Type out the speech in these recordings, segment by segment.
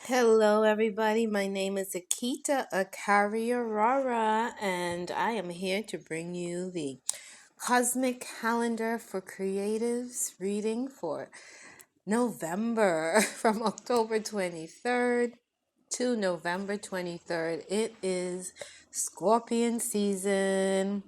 Hello, everybody. My name is Akeyta Akari Aurora, and I am here to bring you the Cosmic Calendar for Creatives reading for November from October 23rd to November 23rd. It is Scorpion season,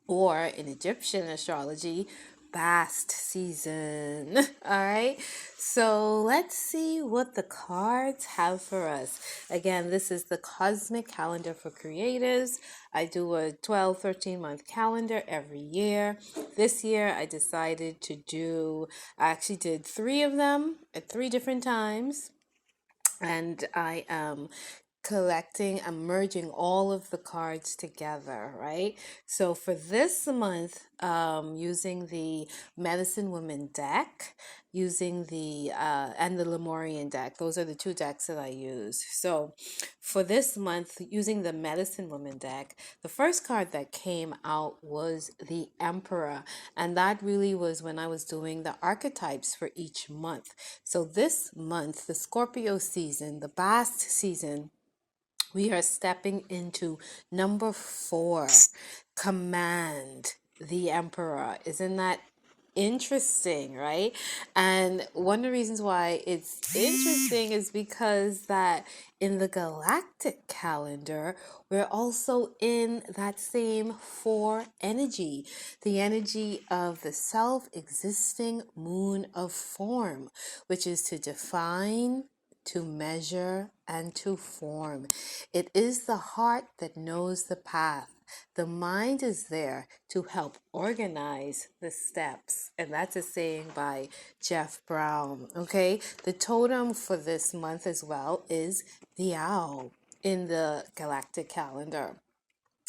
or in Egyptian astrology, Bast season. All right, so let's see what the cards have for us. Again, this is the Cosmic Calendar for Creatives. I do a 12, 13-month calendar every year. This year, I decided to I actually did three of them at three different times. And I am collecting and merging all of the cards together, right? So for this month, using the Medicine Woman deck, using the and the Lemurian deck. Those are the two decks that I use. So for this month, using the Medicine Woman deck, the first card that came out was the Emperor, and that really was when I was doing the archetypes for each month. So this month, the Scorpio season, the Bast season, we are stepping into number 4, Command the Emperor. Isn't that interesting, right? And one of the reasons why it's interesting is because that in the galactic calendar, we're also in that same 4 energy, the energy of the self-existing moon of form, which is to define, to measure, and to form. It is the heart that knows the path. The mind is there to help organize the steps. And that's a saying by Jeff Brown. Okay. The totem for this month as well is the owl in the galactic calendar.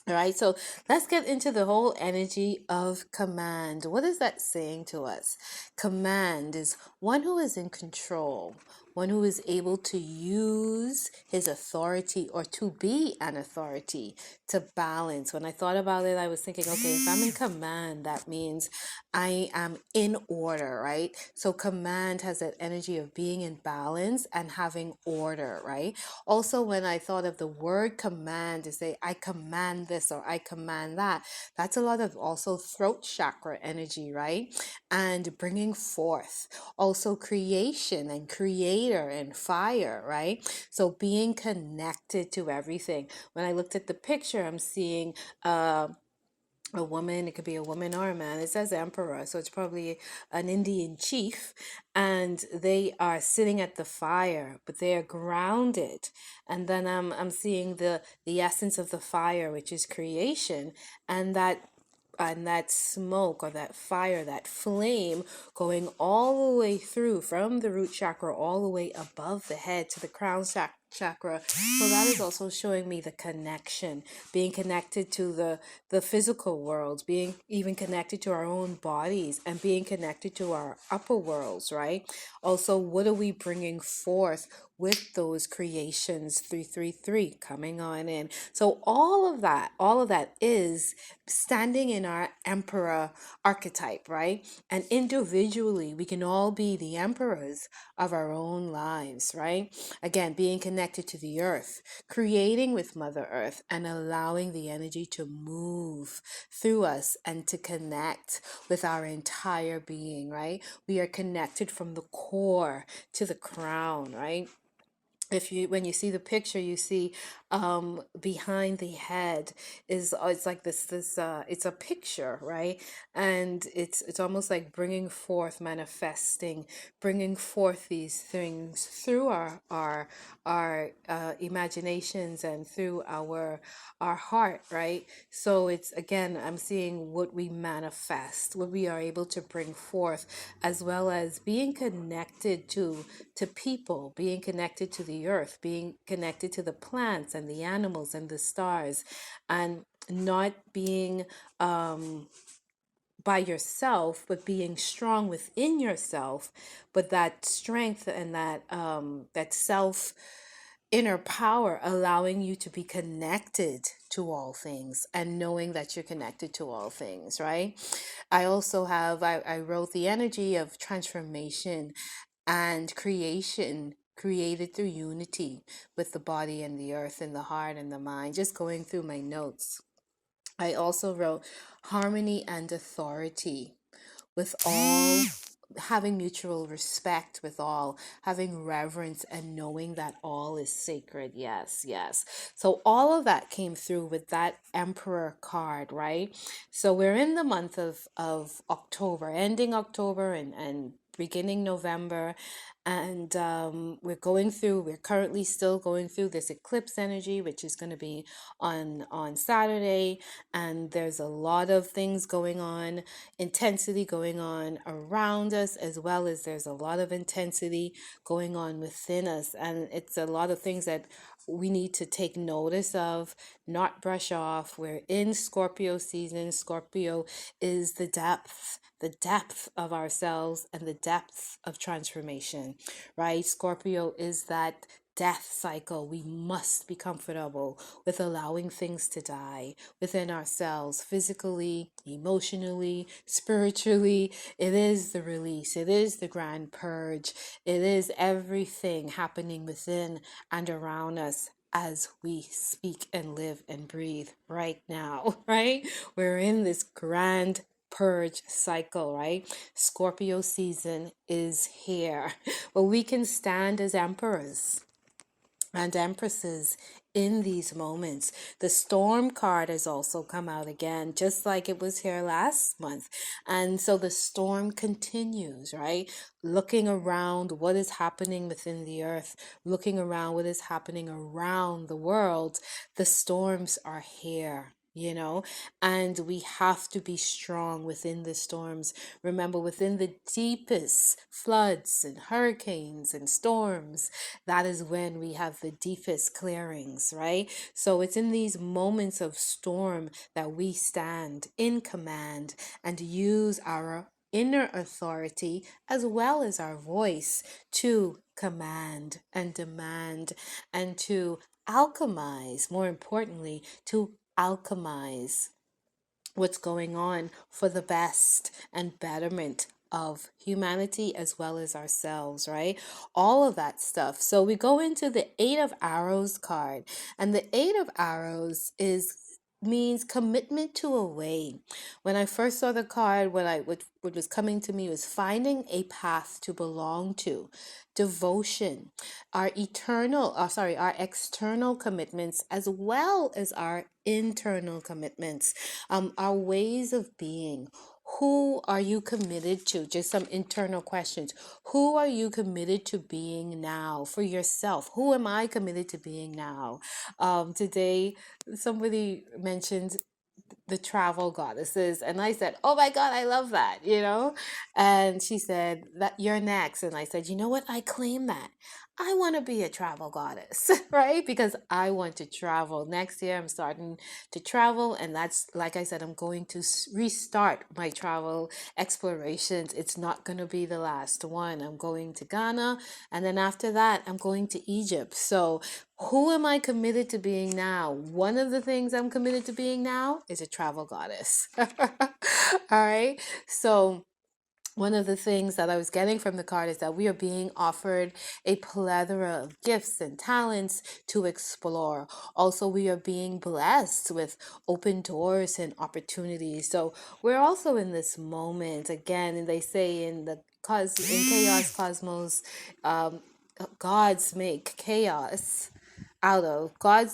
All right, so let's get into the whole energy of command. What is that saying to us? Command is one who is in control, one who is able to use his authority or to be an authority to balance. When I thought about it, I was thinking, okay, if I'm in command, that means I am in order, right? So command has that energy of being in balance and having order, right? Also, when I thought of the word command to say, I command this or I command that, that's a lot of also throat chakra energy, right? And bringing forth, also creation and creator and fire, right? So being connected to everything. When I looked at the picture, I'm seeing a woman. It could be a woman or a man. It says emperor, so it's probably an Indian chief, and they are sitting at the fire, but they are grounded. And then I'm seeing the essence of the fire, which is creation, and that smoke or that fire, that flame going all the way through from the root chakra all the way above the head to the crown chakra. So that is also showing me the connection, being connected to the physical world, being even connected to our own bodies, and being connected to our upper worlds, right? Also, what are we bringing forth with those creations? 333 coming on in. So all of that is standing in our emperor archetype, right? And individually, we can all be the emperors of our own lives, right? Again, being connected to the earth, creating with Mother Earth, and allowing the energy to move through us and to connect with our entire being, right? We are connected from the core to the crown, right? If you when you see the picture, you see behind the head is it's like this it's a picture, right? And it's almost like bringing forth, manifesting, bringing forth these things through our imaginations and through our heart, right? So it's, again, I'm seeing what we manifest, what we are able to bring forth, as well as being connected to people, being connected to the earth, being connected to the plants and the animals and the stars, and not being by yourself, but being strong within yourself, but that strength and that self inner power allowing you to be connected to all things and knowing that you're connected to all things, right? I wrote the energy of transformation and creation created through unity with the body and the earth and the heart and the mind. Just going through my notes, I also wrote harmony and authority with all, having mutual respect with all, having reverence and knowing that all is sacred. Yes, yes. So all of that came through with that Emperor card, right? So we're in the month of October, ending October and beginning November, and we're currently still going through this eclipse energy, which is going to be on Saturday, and there's a lot of things going on, intensity going on around us, as well as there's a lot of intensity going on within us, and it's a lot of things that we need to take notice of, not brush off. We're in Scorpio season. Scorpio is the depth of ourselves and the depth of transformation, right? Scorpio is that death cycle. We must be comfortable with allowing things to die within ourselves, physically, emotionally, spiritually. It is the release, it is the grand purge, it is everything happening within and around us as we speak and live and breathe right now, right? We're in this grand purge cycle, right? Scorpio season is here. But we can stand as emperors and empresses in these moments. The storm card has also come out again, just like it was here last month. And so the storm continues, right? Looking around what is happening within the earth, looking around what is happening around the world. The storms are here. And we have to be strong within the storms. Remember, within the deepest floods and hurricanes and storms, that is when we have the deepest clearings, right? So it's in these moments of storm that we stand in command and use our inner authority as well as our voice to command and demand and to alchemize, more importantly, to alchemize what's going on for the best and betterment of humanity as well as ourselves, right? All of that stuff. So we go into the Eight of Arrows card, and the Eight of Arrows means commitment to a way. When I first saw the card, what was coming to me was finding a path to belong to, devotion, our external commitments as well as our internal commitments, our ways of being. Who are you committed to? Just some internal questions. Who are you committed to being now for yourself? Who am I committed to being now? Today, somebody mentioned the travel goddesses, and I said, oh my god, I love that. And she said that you're next, and I said, you know what, I claim that. I want to be a travel goddess, right? Because I want to travel. Next year I'm starting to travel, and that's, like I said, I'm going to restart my travel explorations. It's not going to be the last one. I'm going to Ghana, and then after that I'm going to Egypt. So who am I committed to being now? One of the things I'm committed to being now is a travel goddess. All right. So one of the things that I was getting from the card is that we are being offered a plethora of gifts and talents to explore. Also, we are being blessed with open doors and opportunities. So we're also in this moment again, and they say in chaos cosmos, gods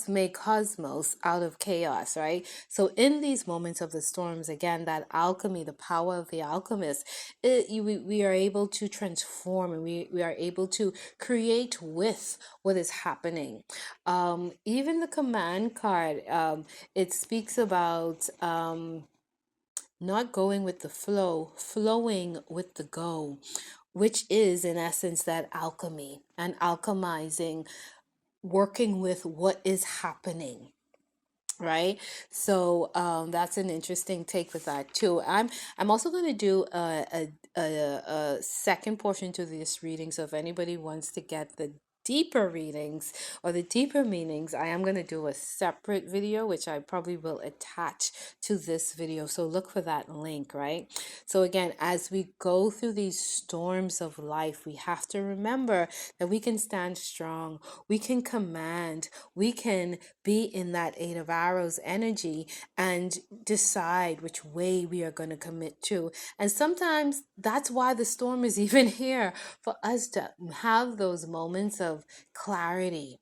make cosmos out of chaos, right? So in these moments of the storms, again, that alchemy, the power of the alchemist, we are able to transform, and we are able to create with what is happening. Even the command card, it speaks about not going with the flow, flowing with the go, which is in essence that alchemy and alchemizing, working with what is happening, right? So that's an interesting take with that too. I'm also going to do a second portion to this reading, so if anybody wants to get the deeper readings or the deeper meanings, I am going to do a separate video, which I probably will attach to this video. So look for that link, right? So again, as we go through these storms of life, we have to remember that we can stand strong, we can command, we can be in that Eight of Arrows energy and decide which way we are going to commit to. And sometimes that's why the storm is even here, for us to have those moments of clarity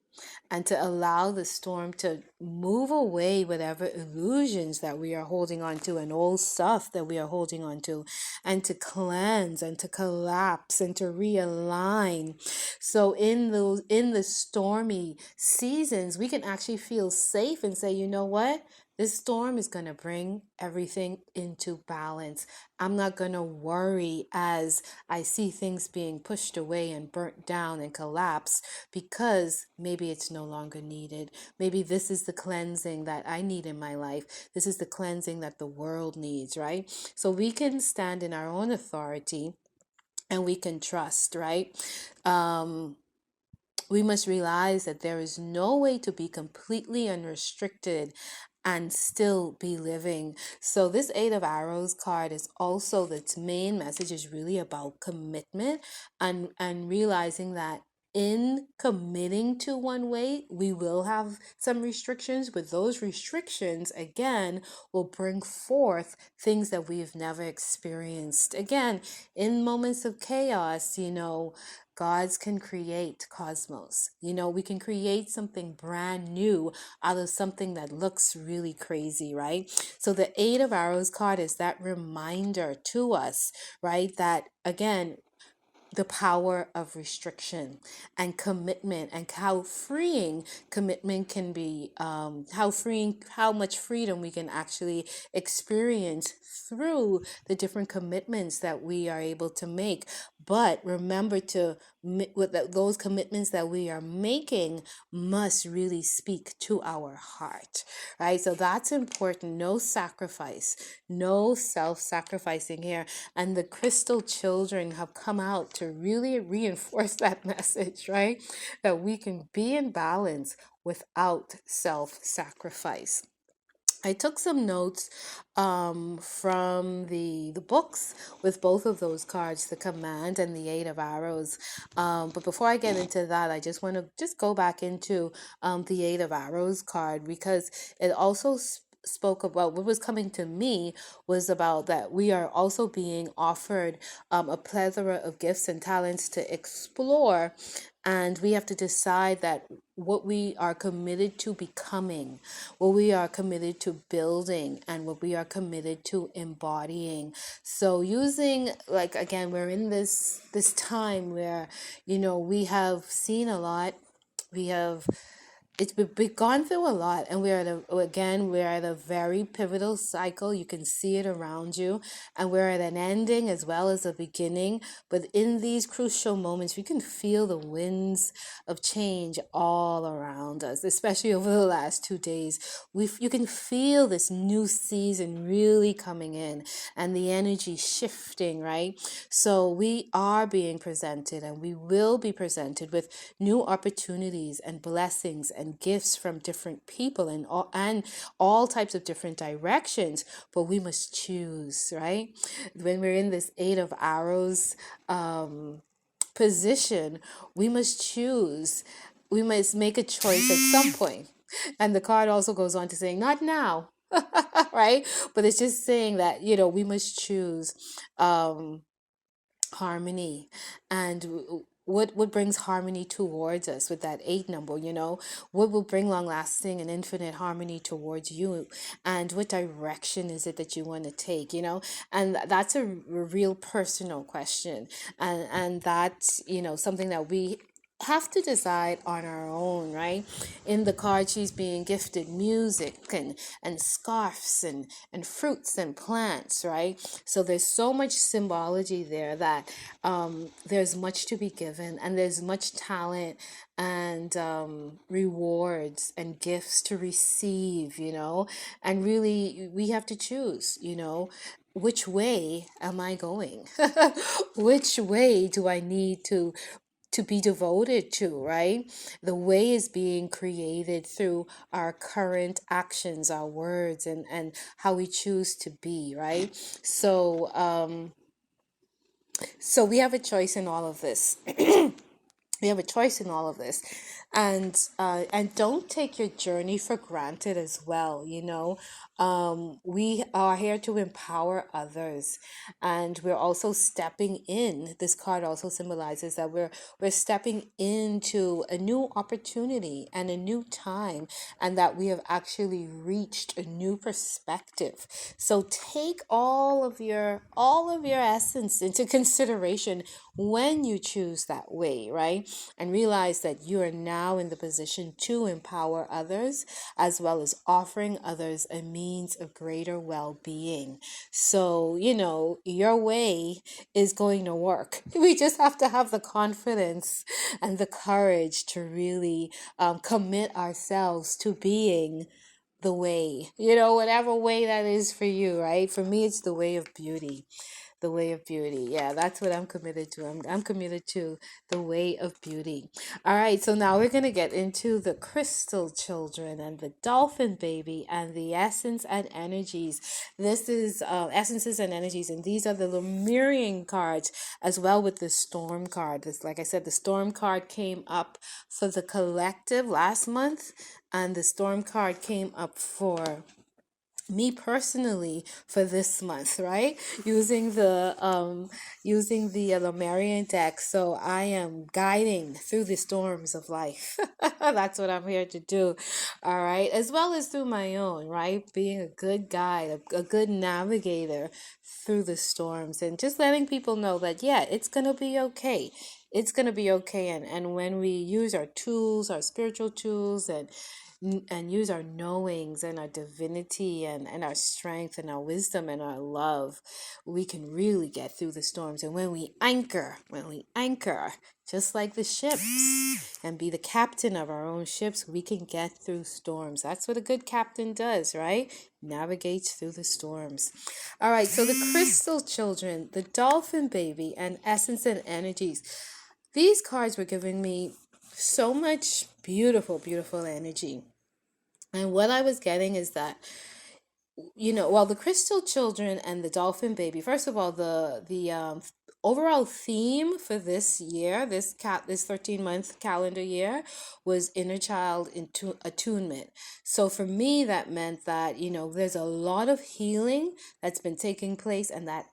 and to allow the storm to move away whatever illusions that we are holding on to and old stuff that we are holding on to, and to cleanse and to collapse and to realign. So in the stormy seasons, we can actually feel safe and say, you know what? This storm is going to bring everything into balance. I'm not going to worry as I see things being pushed away and burnt down and collapse, because maybe it's no longer needed. Maybe this is the cleansing that I need in my life. This is the cleansing that the world needs, right? So we can stand in our own authority and we can trust, right? We must realize that there is no way to be completely unrestricted and still be living. So this Eight of Arrows card is also, its main message is really about commitment and realizing that in committing to one way, we will have some restrictions, but those restrictions again will bring forth things that we've never experienced. Again, in moments of chaos, gods can create cosmos. We can create something brand new out of something that looks really crazy, right? So the Eight of Arrows card is that reminder to us, right? That again, the power of restriction and commitment, and how freeing commitment can be, how much freedom we can actually experience through the different commitments that we are able to make. But remember to, with those commitments that we are making must really speak to our heart, right? So that's important. No sacrifice, no self-sacrificing here. And the crystal children have come out to really reinforce that message, right? That we can be in balance without self-sacrifice. I took some notes from the books with both of those cards, the Command and the Eight of Arrows. But before I get into that, I just want to just go back into the Eight of Arrows card, because it also spoke about what was coming to me, was about that we are also being offered a plethora of gifts and talents to explore, and we have to decide that what we are committed to becoming, what we are committed to building, and what we are committed to embodying. So using, like, again, we're in this time where we have seen a lot. We've gone through a lot, and we're at a very pivotal cycle. You can see it around you, and we're at an ending as well as a beginning. But in these crucial moments, we can feel the winds of change all around us, especially over the last 2 days. You can feel this new season really coming in, and the energy shifting, right? So we are being presented, and we will be presented with new opportunities and blessings and gifts from different people, and all types of different directions. But we must choose, right? When we're in this Eight of Arrows position, we must choose. We must make a choice at some point. And the card also goes on to saying, not now, right? But it's just saying that, we must choose harmony. And what brings harmony towards us with that 8 number, what will bring long lasting and infinite harmony towards you, and what direction is it that you want to take, and that's a real personal question, and that's something that we have to decide on our own, right? In the card, she's being gifted music and scarves and fruits and plants, right? So there's so much symbology there that there's much to be given, and there's much talent and rewards and gifts to receive, and really we have to choose, which way am I going? Which way do I need to to be devoted to, right? The way is being created through our current actions, our words, and how we choose to be, right? So so we have a choice in all of this. We have a choice in all of this, and don't take your journey for granted as well. We are here to empower others, and we're also stepping in. This card also symbolizes that we're stepping into a new opportunity and a new time, and that we have actually reached a new perspective. So take all of your essence into consideration when you choose that way, right? And realize that you are now in the position to empower others, as well as offering others a means of greater well-being. So, your way is going to work. We just have to have the confidence and the courage to really commit ourselves to being the way, whatever way that is for you, right? For me, it's the way of beauty. The way of beauty. Yeah, that's what I'm committed to. I'm committed to the way of beauty. All right, so now we're going to get into the crystal children and the dolphin baby and the essence and energies. This is essences and energies, and these are the Lemurian cards as well with the storm card. This, like I said, the storm card came up for the collective last month, and the storm card came up for me personally for this month, right? Using the Lemurian deck. So I am guiding through the storms of life. That's what I'm here to do. All right, as well as through my own, right? Being a good guide, a good navigator through the storms, and just letting people know that, yeah, it's gonna be okay. It's gonna be okay. And when we use our tools, our spiritual tools, and use our knowings and our divinity and our strength and our wisdom and our love, we can really get through the storms. And when we anchor, just like the ships, and be the captain of our own ships, we can get through storms. That's what a good captain does, right? Navigates through the storms. All right, so the crystal children, the dolphin baby, and essence and energies. These cards were giving me so much beautiful, beautiful energy. And what I was getting is that, the crystal children and the dolphin baby, first of all, the overall theme for this year, this 13-month calendar year, was inner child into attunement. So for me, that meant that, there's a lot of healing that's been taking place, and that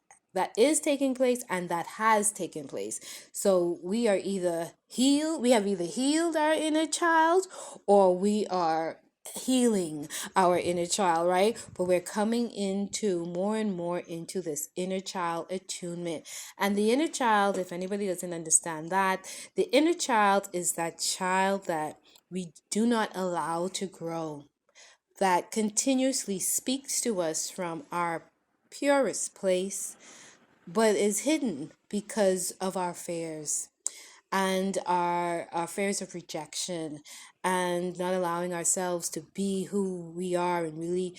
is taking place and that has taken place. So we have either healed our inner child, or we are healing our inner child, right? But we're coming into more and more into this inner child attunement. And the inner child, if anybody doesn't understand that, the inner child is that child that we do not allow to grow, that continuously speaks to us from our purest place, but is hidden because of our fears and our fears of rejection, and not allowing ourselves to be who we are and really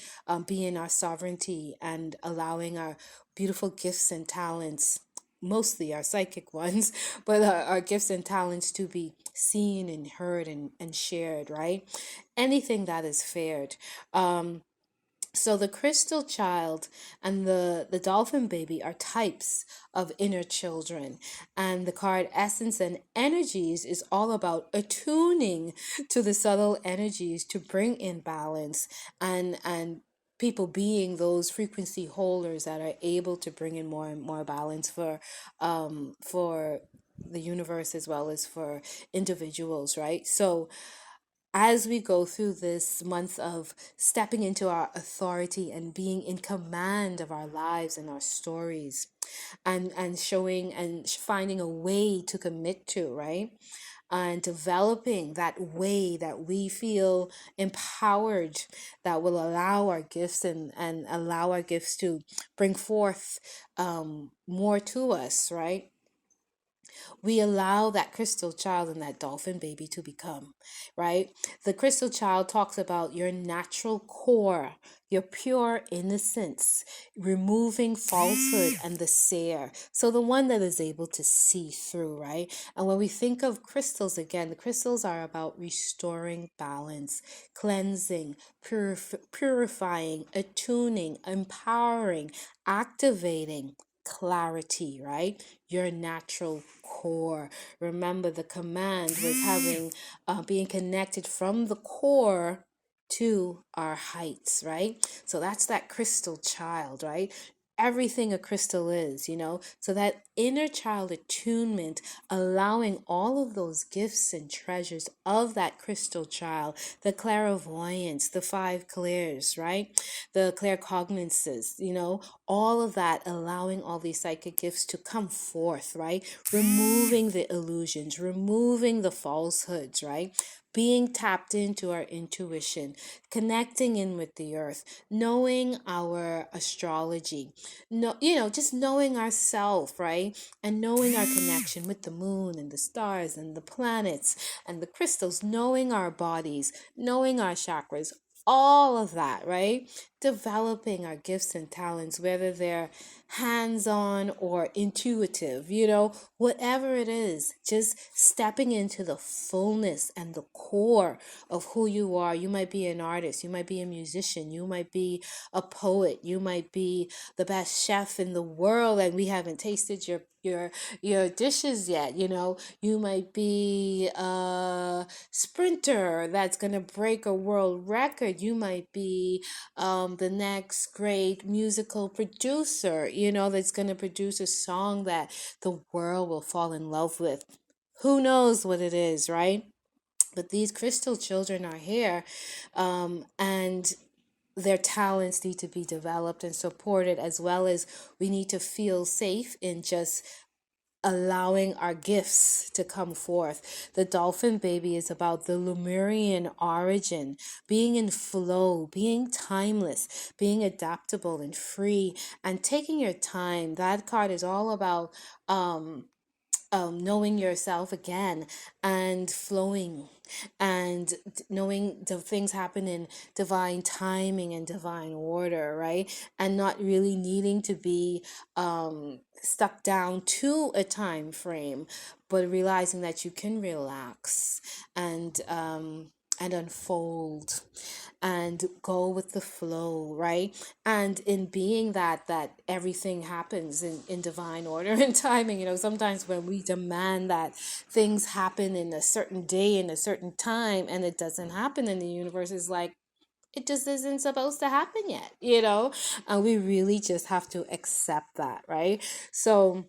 be in our sovereignty, and allowing our beautiful gifts and talents, mostly our psychic ones, but our gifts and talents, to be seen and heard and shared, right? Anything that is feared. So the crystal child and the dolphin baby are types of inner children. And the card essence and energies is all about attuning to the subtle energies to bring in balance, and people being those frequency holders that are able to bring in more and more balance for the universe as well as for individuals, right? So as we go through this month of stepping into our authority and being in command of our lives and our stories, and showing and finding a way to commit to, right? And developing that way that we feel empowered, that will allow our gifts and allow our gifts to bring forth more to us, right? we allow that crystal child and that dolphin baby to become, right? The crystal child talks about your natural core, your pure innocence, removing falsehood and the seer. So the one that is able to see through, right? And when we think of crystals again, the crystals are about restoring balance, cleansing, purifying, attuning, empowering, activating clarity, right? Your natural core. Remember, the command was having being connected from the core to our heights, right? So that's that crystal child, right? Everything a crystal is, so that inner child attunement, allowing all of those gifts and treasures of that crystal child, the clairvoyance, the five clairs, right? The claircognizances, all of that, allowing all these psychic gifts to come forth, right? Removing the illusions, removing the falsehoods, right? Being tapped into our intuition, connecting in with the earth, knowing our astrology, just knowing ourself, right? And knowing our connection with the moon and the stars and the planets and the crystals, knowing our bodies, knowing our chakras, all of that, right? Developing our gifts and talents, whether they're hands-on or intuitive, whatever it is, just stepping into the fullness and the core of who you are. You might be an artist, you might be a musician, you might be a poet, you might be the best chef in the world and we haven't tasted your dishes yet. You might be a sprinter that's going to break a world record. You might be the next great musical producer, that's going to produce a song that the world will fall in love with. Who knows what it is, right? But these crystal children are here, and their talents need to be developed and supported, as well as we need to feel safe in just allowing our gifts to come forth. The dolphin baby is about the Lemurian origin, being in flow, being timeless, being adaptable and free, and taking your time. That card is all about knowing yourself again and flowing and knowing the things happen in divine timing and divine order, right? And not really needing to be stuck down to a time frame, but realizing that you can relax and unfold and go with the flow, right? And in being that everything happens in divine order and timing. Sometimes when we demand that things happen in a certain day in a certain time and it doesn't happen, in the universe is like, it just isn't supposed to happen yet, and we really just have to accept that, right? So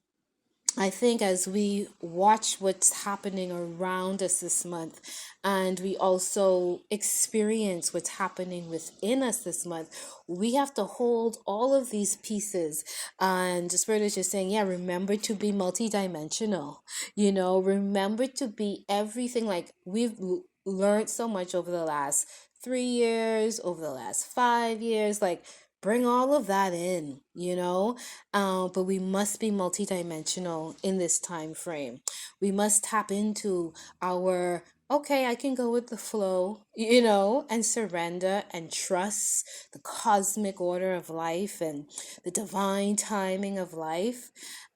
I think as we watch what's happening around us this month, and we also experience what's happening within us this month, we have to hold all of these pieces. And the Spirit is just saying, yeah, remember to be multidimensional, remember to be everything. Like we've learned so much over the last 3 years, over the last 5 years, like bring all of that in, but we must be multidimensional in this time frame. We must tap into our, okay, I can go with the flow, and surrender and trust the cosmic order of life and the divine timing of life.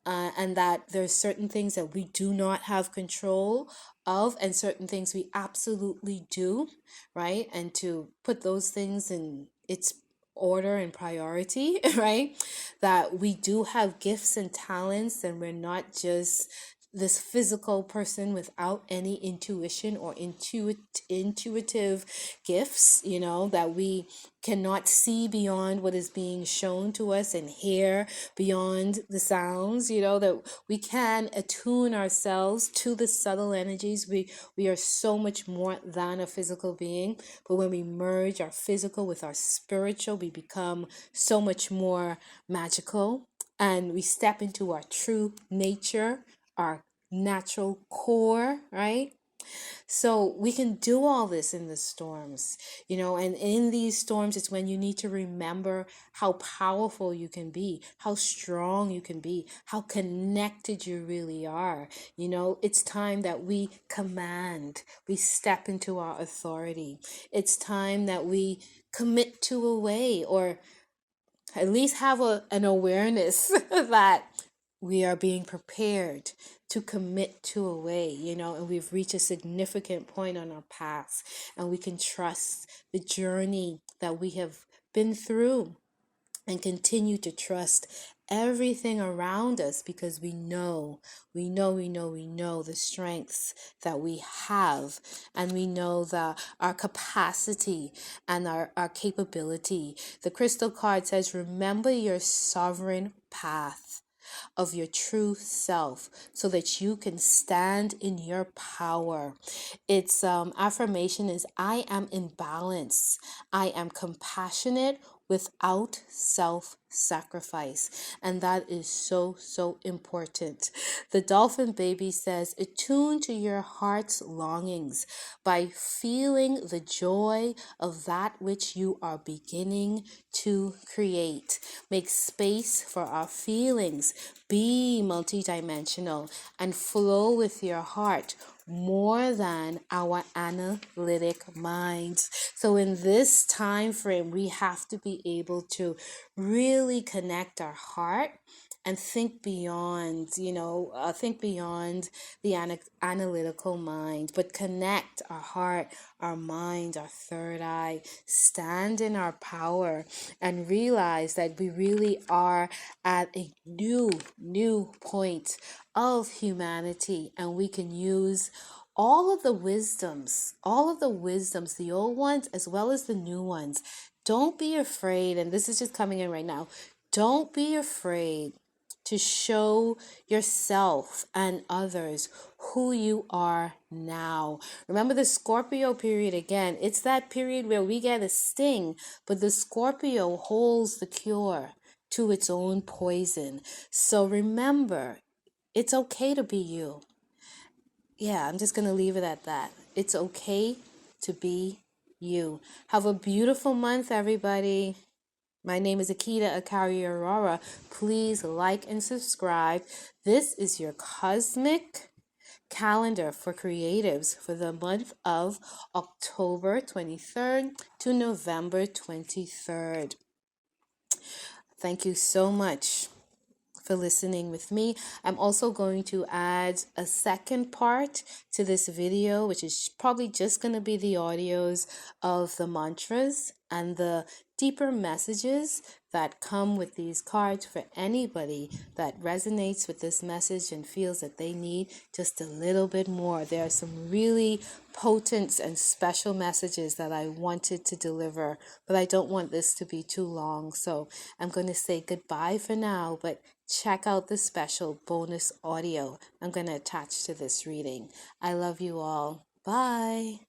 And that there's certain things that we do not have control of and certain things we absolutely do, right? And to put those things in its order and priority, right? That we do have gifts and talents and we're not just this physical person without any intuition or intuitive gifts, that we cannot see beyond what is being shown to us and hear beyond the sounds, that we can attune ourselves to the subtle energies. We are so much more than a physical being, but when we merge our physical with our spiritual, we become so much more magical and we step into our true nature, our natural core, right? So we can do all this in the storms, and in these storms, it's when you need to remember how powerful you can be, how strong you can be, how connected you really are. It's time that we command, we step into our authority. It's time that we commit to a way, or at least have an awareness that we are being prepared to commit to a way, and we've reached a significant point on our path, and we can trust the journey that we have been through and continue to trust everything around us, because we know the strengths that we have, and we know our capacity and our capability. The crystal card says, remember your sovereign path of your true self so that you can stand in your power. Its affirmation is, I am in balance. I am compassionate without self-sacrifice. And that is so, so important. The dolphin baby says, attune to your heart's longings by feeling the joy of that which you are beginning to create. Make space for our feelings. Be multidimensional and flow with your heart more than our analytic minds. So in this time frame, we have to be able to really connect our heart and think beyond, think beyond the analytical mind, but connect our heart, our mind, our third eye, stand in our power, and realize that we really are at a new point of humanity, and we can use all of the wisdoms, the old ones as well as the new ones. Don't be afraid, and this is just coming in right now. Don't be afraid to show yourself and others who you are now. Remember the Scorpio period again. It's that period where we get a sting, but the Scorpio holds the cure to its own poison. So remember, it's okay to be you. Yeah, I'm just going to leave it at that. It's okay to be you. Have a beautiful month, everybody. My name is Akeyta, Akari, Aurora. Please like and subscribe. This is your cosmic calendar for creatives for the month of October 23rd to November 23rd. Thank you so much for listening with me. I'm also going to add a second part to this video, which is probably just going to be the audios of the mantras and the deeper messages that come with these cards for anybody that resonates with this message and feels that they need just a little bit more. There are some really potent and special messages that I wanted to deliver, but I don't want this to be too long. So I'm going to say goodbye for now, but check out the special bonus audio I'm going to attach to this reading. I love you all. Bye.